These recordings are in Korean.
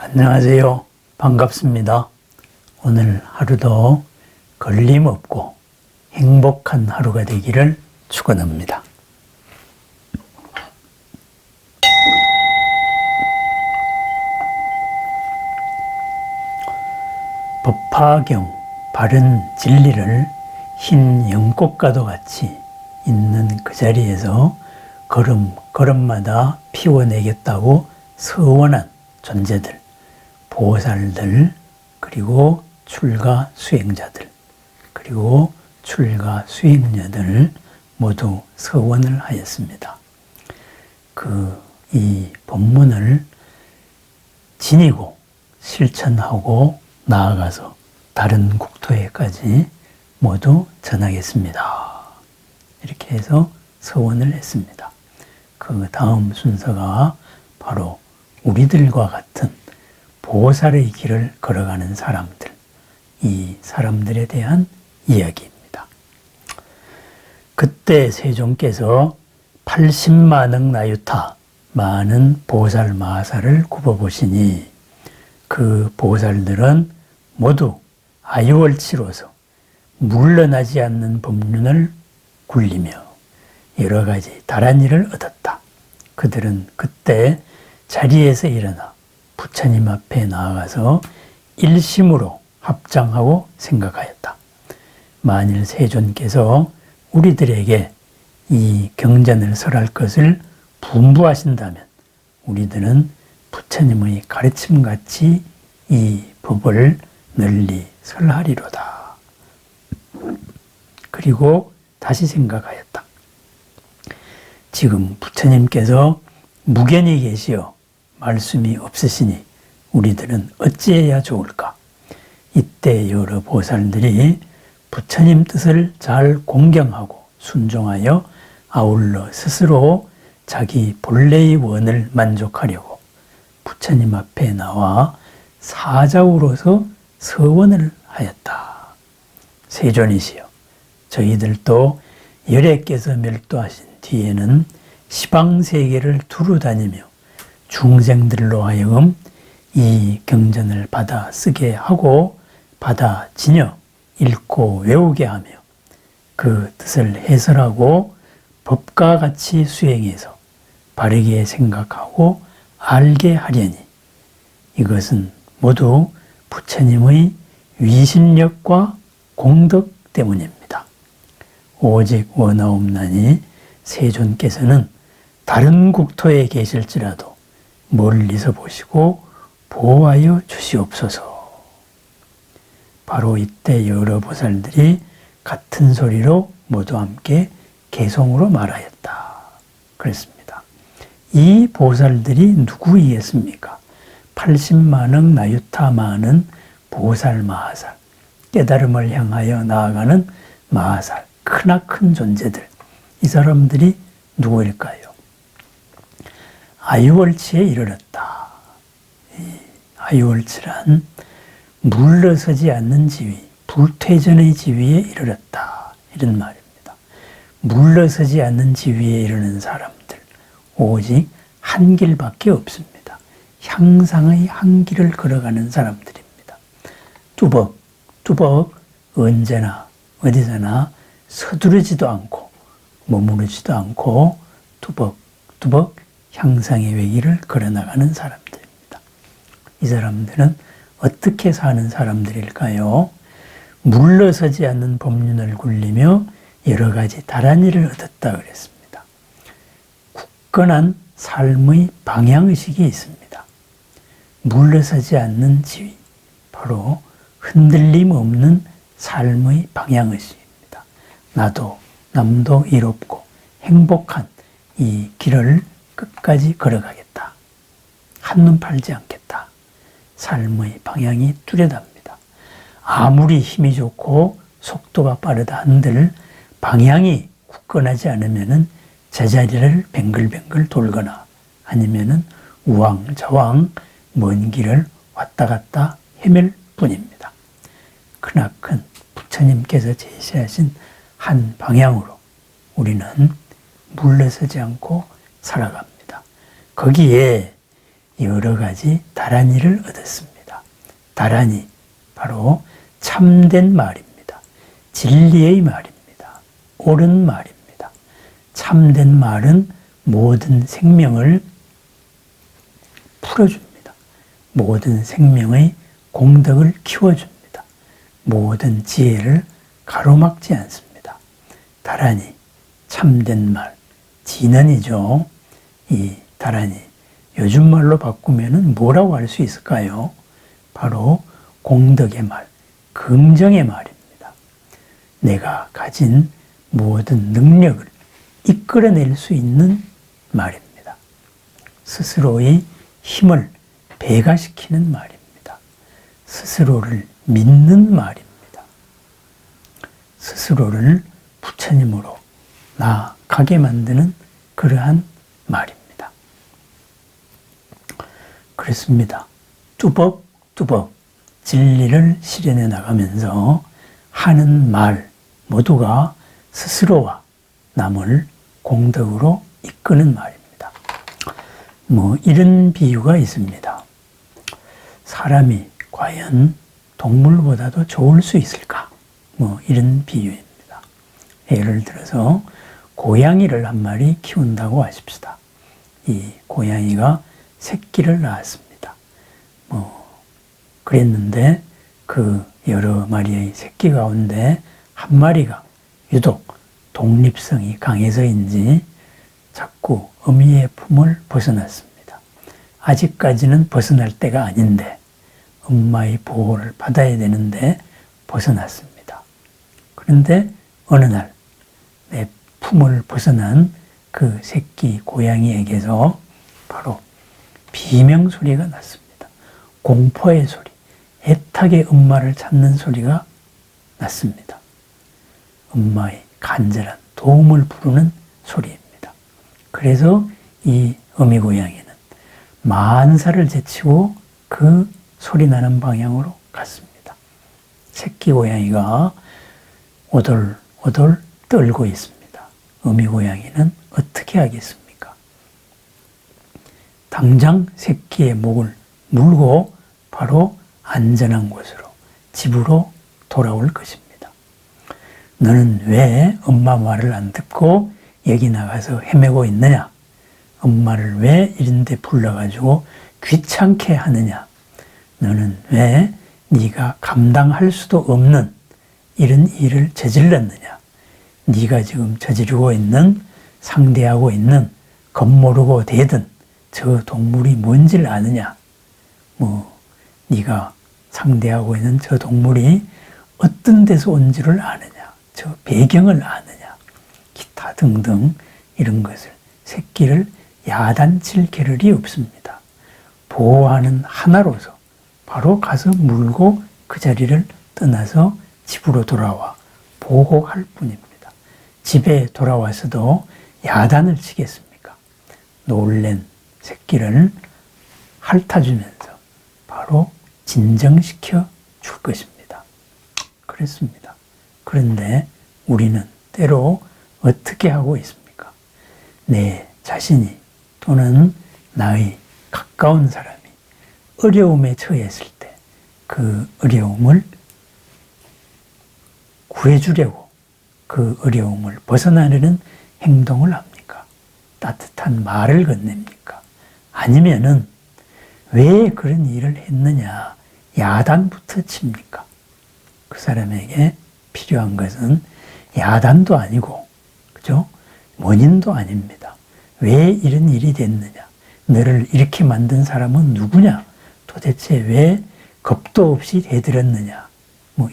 안녕하세요. 반갑습니다. 오늘 하루도 걸림없고 행복한 하루가 되기를 축원합니다. 법화경 바른 진리를 흰 연꽃과도 같이 있는 그 자리에서 걸음마다 피워내겠다고 서원한 존재들, 보살들, 그리고 출가 수행자들, 그리고 출가 수행녀들 모두 서원을 하였습니다. 이 법문을 지니고 실천하고 나아가서 다른 국토에까지 모두 전하겠습니다. 이렇게 해서 서원을 했습니다. 그 다음 순서가 바로 우리들과 같은 보살의 길을 걸어가는 사람들, 이 사람들에 대한 이야기입니다. 그때 세종께서 80만억 나유타, 많은 보살 마하사를 굽어보시니 그 보살들은 모두 아유월치로서 물러나지 않는 법륜을 굴리며 여러 가지 다란 일을 얻었다. 그들은 그때 자리에서 일어나 부처님 앞에 나아가서 일심으로 합장하고 생각하였다. 만일 세존께서 우리들에게 이 경전을 설할 것을 분부하신다면 우리들은 부처님의 가르침같이 이 법을 널리 설하리로다. 그리고 다시 생각하였다. 지금 부처님께서 무견히 계시어 말씀이 없으시니 우리들은 어찌해야 좋을까? 이때 여러 보살들이 부처님 뜻을 잘 공경하고 순종하여 아울러 스스로 자기 본래의 원을 만족하려고 부처님 앞에 나와 사자우로서 서원을 하였다. 세존이시여, 저희들도 열애께서 멸도하신 뒤에는 시방세계를 두루 다니며 중생들로 하여금 이 경전을 받아 쓰게 하고 받아 지녀 읽고 외우게 하며 그 뜻을 해설하고 법과 같이 수행해서 바르게 생각하고 알게 하려니 이것은 모두 부처님의 위신력과 공덕 때문입니다. 오직 원하옵나니 세존께서는 다른 국토에 계실지라도 멀리서 보시고 보호하여 주시옵소서. 바로 이때 여러 보살들이 같은 소리로 모두 함께 개송으로 말하였다. 그랬습니다. 이 보살들이 누구이겠습니까? 80만억 나유타 많은 보살 마하살, 깨달음을 향하여 나아가는 마하살, 크나큰 존재들, 이 사람들이 누구일까요? 아유월치에 이르렀다. 이 아유월치란 물러서지 않는 지위, 불퇴전의 지위에 이르렀다. 이런 말입니다. 물러서지 않는 지위에 이르는 사람들, 오직 한 길밖에 없습니다. 향상의 한 길을 걸어가는 사람들입니다. 뚜벅 언제나 어디서나 서두르지도 않고 머무르지도 않고 뚜벅 향상의 외길을 걸어나가는 사람들입니다. 이 사람들은 어떻게 사는 사람들일까요? 물러서지 않는 법륜을 굴리며 여러 가지 다란 일을 얻었다 그랬습니다. 굳건한 삶의 방향의식이 있습니다. 물러서지 않는 지위, 바로 흔들림 없는 삶의 방향의식입니다. 나도 남도 이롭고 행복한 이 길을 끝까지 걸어가겠다. 한눈 팔지 않겠다. 삶의 방향이 뚜렷합니다. 아무리 힘이 좋고 속도가 빠르다 한들 방향이 굳건하지 않으면은 제자리를 뱅글뱅글 돌거나 아니면은 우왕좌왕 먼 길을 왔다 갔다 헤맬 뿐입니다. 크나큰 부처님께서 제시하신 한 방향으로 우리는 물러서지 않고 살아갑니다. 거기에 여러 가지 다란이를 얻었습니다. 다란이, 바로 참된 말입니다. 진리의 말입니다. 옳은 말입니다. 참된 말은 모든 생명을 풀어줍니다. 모든 생명의 공덕을 키워줍니다. 모든 지혜를 가로막지 않습니다. 다란이, 참된 말, 진언이죠. 이 다란이, 요즘 말로 바꾸면 뭐라고 할 수 있을까요? 바로 공덕의 말, 긍정의 말입니다. 내가 가진 모든 능력을 이끌어낼 수 있는 말입니다. 스스로의 힘을 배가시키는 말입니다. 스스로를 믿는 말입니다. 스스로를 부처님으로 나아가게 만드는 그러한 말입니다. 그렇습니다. 뚜벅뚜벅 진리를 실현해 나가면서 하는 말 모두가 스스로와 남을 공덕으로 이끄는 말입니다. 이런 비유가 있습니다. 사람이 과연 동물보다도 좋을 수 있을까? 이런 비유입니다. 예를 들어서 고양이를 한 마리 키운다고 하십시다. 이 고양이가 새끼를 낳았습니다. 그랬는데 그 여러 마리의 새끼 가운데 한 마리가 유독 독립성이 강해서인지 자꾸 어미의 품을 벗어났습니다. 아직까지는 벗어날 때가 아닌데 엄마의 보호를 받아야 되는데 벗어났습니다. 그런데 어느 날 내 품을 벗어난 그 새끼 고양이에게서 바로 비명 소리가 났습니다. 공포의 소리, 애타게 엄마를 찾는 소리가 났습니다. 엄마의 간절한 도움을 부르는 소리입니다. 그래서 이 어미고양이는 만사를 제치고 그 소리 나는 방향으로 갔습니다. 새끼 고양이가 오돌오돌 떨고 있습니다. 어미고양이는 어떻게 하겠습니까? 당장 새끼의 목을 물고 바로 안전한 곳으로, 집으로 돌아올 것입니다. 너는 왜 엄마 말을 안 듣고 여기 나가서 헤매고 있느냐? 엄마를 왜 이런 데 불러가지고 귀찮게 하느냐? 너는 왜 네가 감당할 수도 없는 이런 일을 저질렀느냐? 네가 지금 저지르고 있는, 상대하고 있는, 겁모르고 대든 저 동물이 뭔지를 아느냐? 네가 상대하고 있는 저 동물이 어떤 데서 온지를 아느냐? 저 배경을 아느냐? 기타 등등 이런 것을, 새끼를 야단칠 겨를이 없습니다. 보호하는 하나로서 바로 가서 물고 그 자리를 떠나서 집으로 돌아와 보호할 뿐입니다. 집에 돌아와서도 야단을 치겠습니까? 놀란 새끼를 핥아주면서 바로 진정시켜 줄 것입니다. 그렇습니다. 그런데 우리는 때로 어떻게 하고 있습니까? 내 자신이 또는 나의 가까운 사람이 어려움에 처했을 때 그 어려움을 구해주려고 그 어려움을 벗어나려는 행동을 합니까? 따뜻한 말을 건넵니까? 아니면은 왜 그런 일을 했느냐 야단부터 칩니까? 그 사람에게 필요한 것은 야단도 아니고, 그죠? 원인도 아닙니다. 왜 이런 일이 됐느냐? 너를 이렇게 만든 사람은 누구냐? 도대체 왜 겁도 없이 대들었느냐?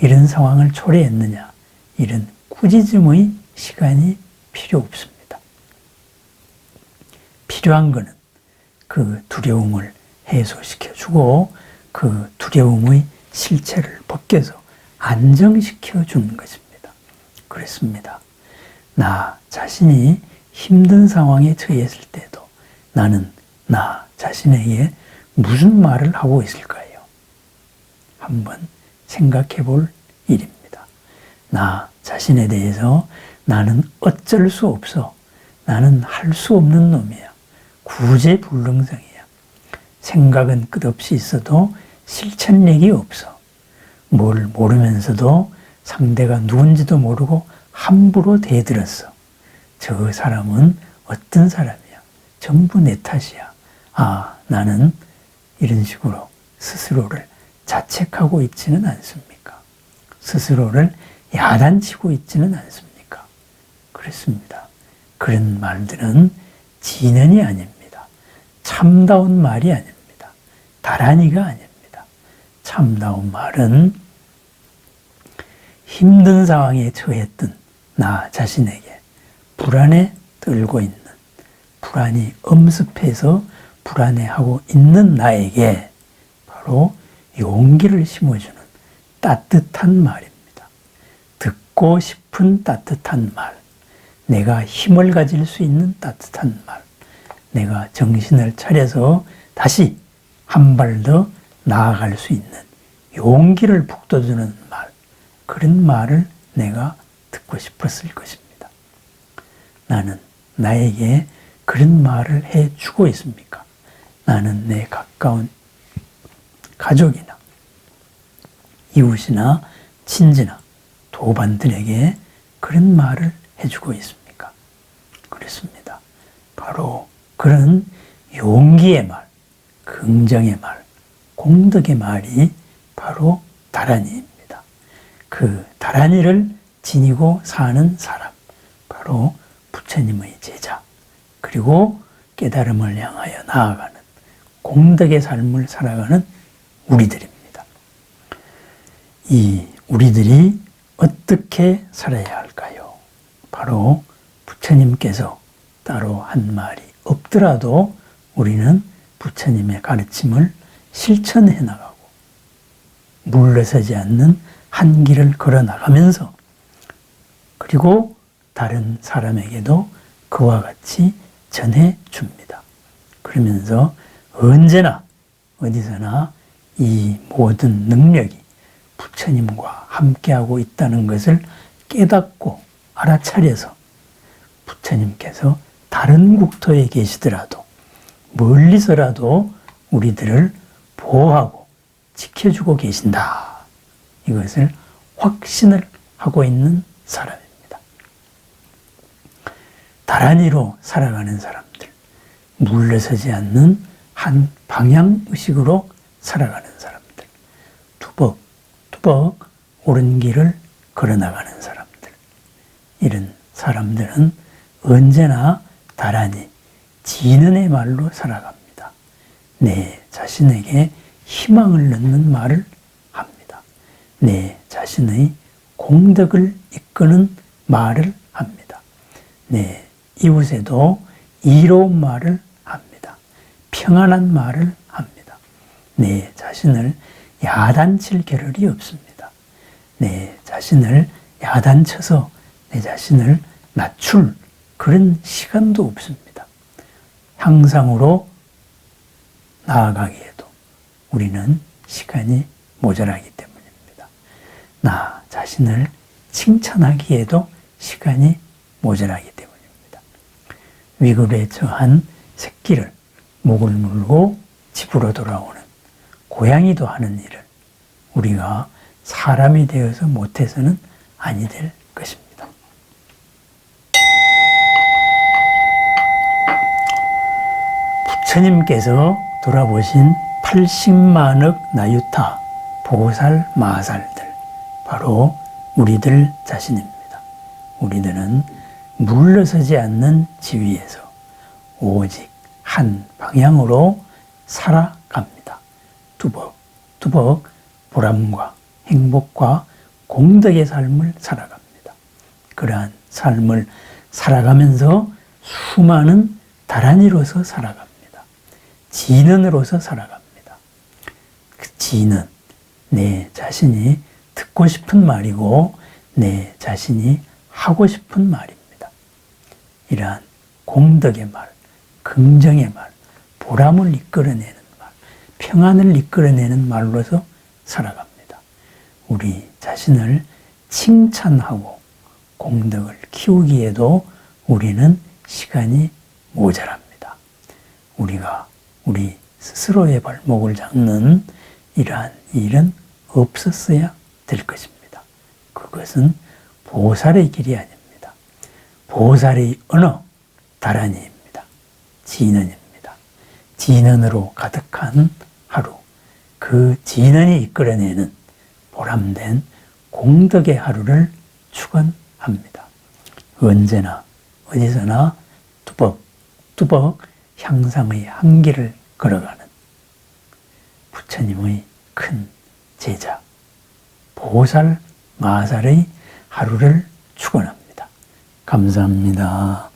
이런 상황을 초래했느냐? 이런 꾸짖음의 시간이 필요 없습니다. 필요한 것은 그 두려움을 해소시켜주고 그 두려움의 실체를 벗겨서 안정시켜 주는 것입니다. 그렇습니다. 나 자신이 힘든 상황에 처했을 때도 나는 나 자신에게 무슨 말을 하고 있을까요? 한번 생각해 볼 일입니다. 나 자신에 대해서 나는 어쩔 수 없어. 나는 할 수 없는 놈이야. 구제불능성이야. 생각은 끝없이 있어도 실천력이 없어. 뭘 모르면서도 상대가 누군지도 모르고 함부로 대들었어. 저 사람은 어떤 사람이야? 전부 내 탓이야. 아, 나는 이런 식으로 스스로를 자책하고 있지는 않습니까? 스스로를 야단치고 있지는 않습니까? 그렇습니다. 그런 말들은 진언이 아닙니다. 참다운 말이 아닙니다. 다란이가 아닙니다. 참다운 말은 힘든 상황에 처했던 나 자신에게 불안에 떨고 있는, 불안이 엄습해서 불안해하고 있는 나에게 바로 용기를 심어주는 따뜻한 말입니다. 듣고 싶은 따뜻한 말, 내가 힘을 가질 수 있는 따뜻한 말, 내가 정신을 차려서 다시 한 발 더 나아갈 수 있는 용기를 북돋우는 말, 그런 말을 내가 듣고 싶었을 것입니다. 나는 나에게 그런 말을 해주고 있습니까? 나는 내 가까운 가족이나 이웃이나 친지나 도반들에게 그런 말을 해주고 있습니까? 그렇습니다. 바로 그런 용기의 말, 긍정의 말, 공덕의 말이 바로 다란이입니다. 그 다란이를 지니고 사는 사람, 바로 부처님의 제자, 그리고 깨달음을 향하여 나아가는 공덕의 삶을 살아가는 우리들입니다. 이 우리들이 어떻게 살아야 할까요? 바로 부처님께서 따로 한 말이 없더라도 우리는 부처님의 가르침을 실천해 나가고 물러서지 않는 한 길을 걸어 나가면서 그리고 다른 사람에게도 그와 같이 전해 줍니다. 그러면서 언제나 어디서나 이 모든 능력이 부처님과 함께하고 있다는 것을 깨닫고 알아차려서 부처님께서 다른 국토에 계시더라도 멀리서라도 우리들을 보호하고 지켜주고 계신다. 이것을 확신을 하고 있는 사람입니다. 다란이로 살아가는 사람들, 물러서지 않는 한 방향의식으로 살아가는 사람들, 투벅투벅 옳은 길을 걸어나가는 사람들, 이런 사람들은 언제나 다란히 진언의 말로 살아갑니다. 내 자신에게 희망을 넣는 말을 합니다. 내 자신의 공덕을 이끄는 말을 합니다. 내 이웃에도 이로운 말을 합니다. 평안한 말을 합니다. 내 자신을 야단칠 겨를이 없습니다. 내 자신을 야단쳐서 내 자신을 낮출 그런 시간도 없습니다. 향상으로 나아가기에도 우리는 시간이 모자라기 때문입니다. 나 자신을 칭찬하기에도 시간이 모자라기 때문입니다. 위급에 처한 새끼를 목을 물고 집으로 돌아오는 고양이도 하는 일을 우리가 사람이 되어서 못해서는 아니 될 것입니다. 부처님께서 돌아보신 80만억 나유타 보살 마살들, 바로 우리들 자신입니다. 우리들은 물러서지 않는 지위에서 오직 한 방향으로 살아갑니다. 뚜벅뚜벅 보람과 행복과 공덕의 삶을 살아갑니다. 그러한 삶을 살아가면서 수많은 다란이로서 살아갑니다. 진언으로서 살아갑니다. 그 진언, 내 자신이 듣고 싶은 말이고 내 자신이 하고 싶은 말입니다. 이러한 공덕의 말, 긍정의 말, 보람을 이끌어내는 말, 평안을 이끌어내는 말로서 살아갑니다. 우리 자신을 칭찬하고 공덕을 키우기에도 우리는 시간이 모자랍니다. 우리가 우리 스스로의 발목을 잡는 이러한 일은 없었어야 될 것입니다. 그것은 보살의 길이 아닙니다. 보살의 언어, 다란이입니다. 진언입니다. 진언으로 가득한 하루, 그 진언이 이끌어내는 보람된 공덕의 하루를 축원합니다. 언제나 어디서나 뚜벅 향상의 한길을 걸어가는 부처님의 큰 제자 보살 마살의 하루를 축원합니다. 감사합니다.